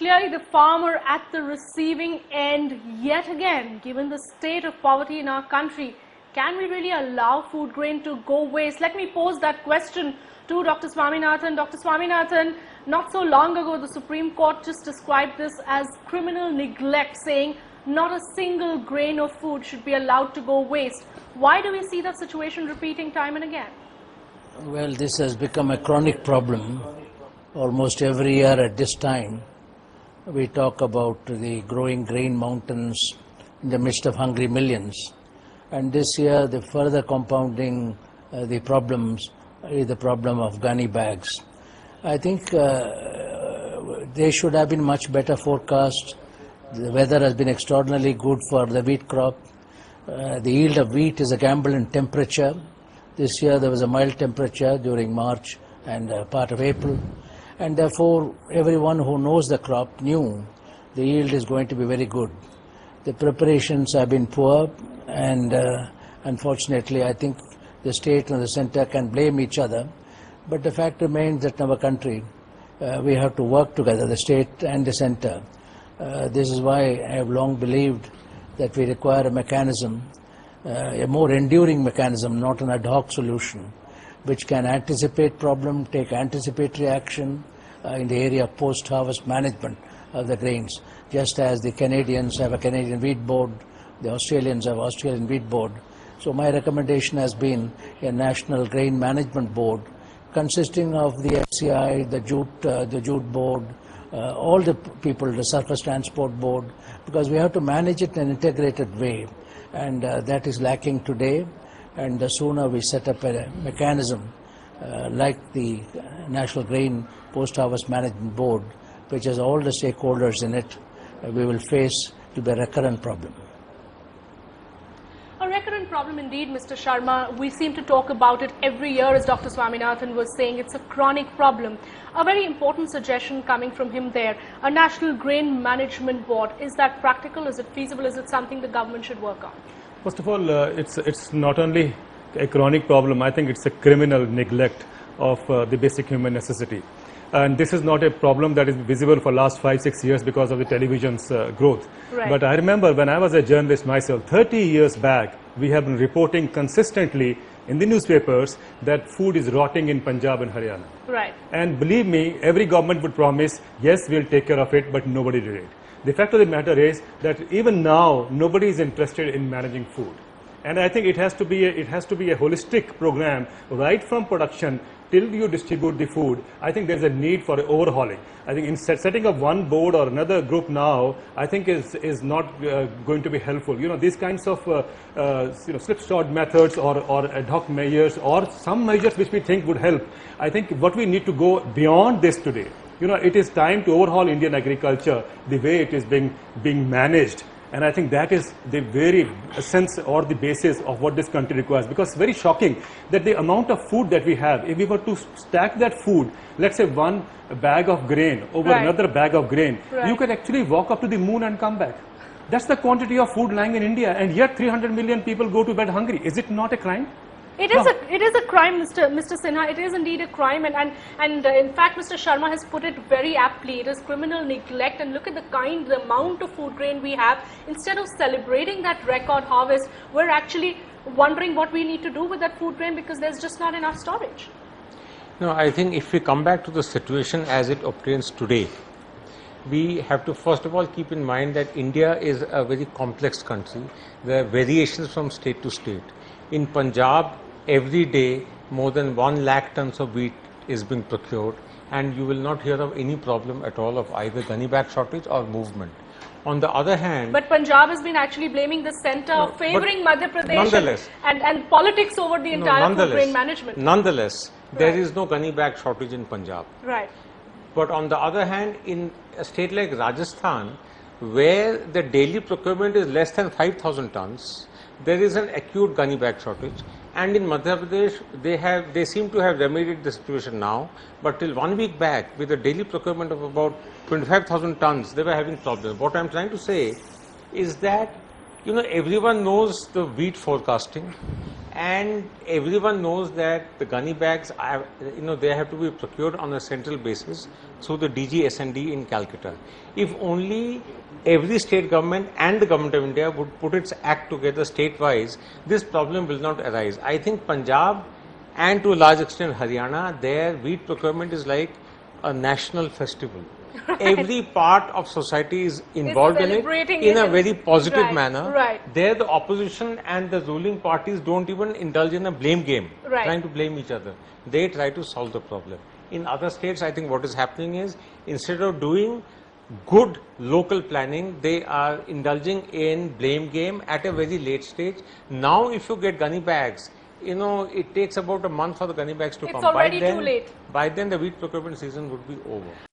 Clearly, the farmer at the receiving end yet again. Given the state of poverty in our country, can we really allow food grain to go waste? Let me pose that question to Dr. Swaminathan. Dr. Swaminathan, not so long ago, the Supreme Court just described this as criminal neglect, saying not a single grain of food should be allowed to go waste. Why do we see that situation repeating time and again? Well, this has become a chronic problem. Almost every year at this time, we talk about the growing grain mountains in the midst of hungry millions. And this year, the further compounding the problems is the problem of gunny bags. I think they should have been much better forecast. The weather has been extraordinarily good for the wheat crop. The yield of wheat is a gamble in temperature. This year there was a mild temperature during March and part of April. And therefore, everyone who knows the crop knew the yield is going to be very good. The preparations have been poor, and unfortunately, I think the state and the center can blame each other. But the fact remains that in our country, we have to work together, the state and the center. This is why I have long believed that we require a mechanism, a more enduring mechanism, not an ad hoc solution, which can anticipate problem, take anticipatory action in the area of post-harvest management of the grains, just as the Canadians have a Canadian Wheat Board, the Australians have Australian Wheat Board. So my recommendation has been a National Grain Management Board consisting of the FCI, the Jute Board, all the people, the Surface Transport Board, because we have to manage it in an integrated way, and that is lacking today. And the sooner we set up a mechanism like the National Grain Post-Harvest Management Board, which has all the stakeholders in it, we will face to be a recurrent problem. A recurrent problem indeed, Mr. Sharma. We seem to talk about it every year, as Dr. Swaminathan was saying. It's a chronic problem. A very important suggestion coming from him there, a National Grain Management Board. Is that practical? Is it feasible? Is it something the government should work on? First of all, it's not only a chronic problem, I think it's a criminal neglect of the basic human necessity. And this is not a problem that is visible for last 5-6 years because of the television's growth. Right. But I remember when I was a journalist myself, 30 years back, we have been reporting consistently in the newspapers that food is rotting in Punjab and Haryana. Right. And believe me, every government would promise, yes, we'll take care of it, but nobody did it. The fact of the matter is that even now, nobody is interested in managing food. And I think it has to be a holistic program right from production till you distribute the food. I think there's a need for overhauling. I think in setting up one board or another group now, I think is not going to be helpful. You know, these kinds of slipshod methods or ad hoc measures or some measures which we think would help. I think what we need to go beyond this today. You know, it is time to overhaul Indian agriculture the way it is being managed. And I think that is the very essence or the basis of what this country requires. Because it's very shocking that the amount of food that we have, if we were to stack that food, let's say one bag of grain over right. another bag of grain, right. you can actually walk up to the moon and come back. That's the quantity of food lying in India, and yet 300 million people go to bed hungry. Is it not a crime? It is a crime, Mr. Sinha. It is indeed a crime, and in fact, Mr. Sharma has put it very aptly. It is criminal neglect, and look at the amount of food grain we have. Instead of celebrating that record harvest, we're actually wondering what we need to do with that food grain because there's just not enough storage. No, I think if we come back to the situation as it obtains today, we have to first of all keep in mind that India is a very complex country. There are variations from state to state. In Punjab, every day more than 1 lakh tons of wheat is being procured, and you will not hear of any problem at all of either gunny bag shortage or movement. On the other hand, but Punjab has been actually blaming the centre, favouring Madhya Pradesh and politics over the entire food grain management. Nonetheless, there is no gunny bag shortage in Punjab. Right. But on the other hand, in a state like Rajasthan, where the daily procurement is less than 5,000 tons, there is an acute gunny bag shortage. And in Madhya Pradesh, they seem to have remedied the situation now, but till 1 week back, with a daily procurement of about 25,000 tons, they were having problems. What I'm trying to say is that, you know, everyone knows the wheat forecasting. and everyone knows that the gunny bags are, they have to be procured on a central basis through the DG S&D in Calcutta. If only every state government and the government of India would put its act together state-wise, this problem will not arise. I think Punjab and to a large extent Haryana, their wheat procurement is like a national festival. Every part of society is involved in it in a very positive manner. There the opposition and the ruling parties don't even indulge in a blame game, trying to blame each other. They try to solve the problem. In other states, I think what is happening is, instead of doing good local planning, they are indulging in blame game at a very late stage. Now if you get gunny bags, it takes about a month for the gunny bags to come. It's already too late. By then the wheat procurement season would be over.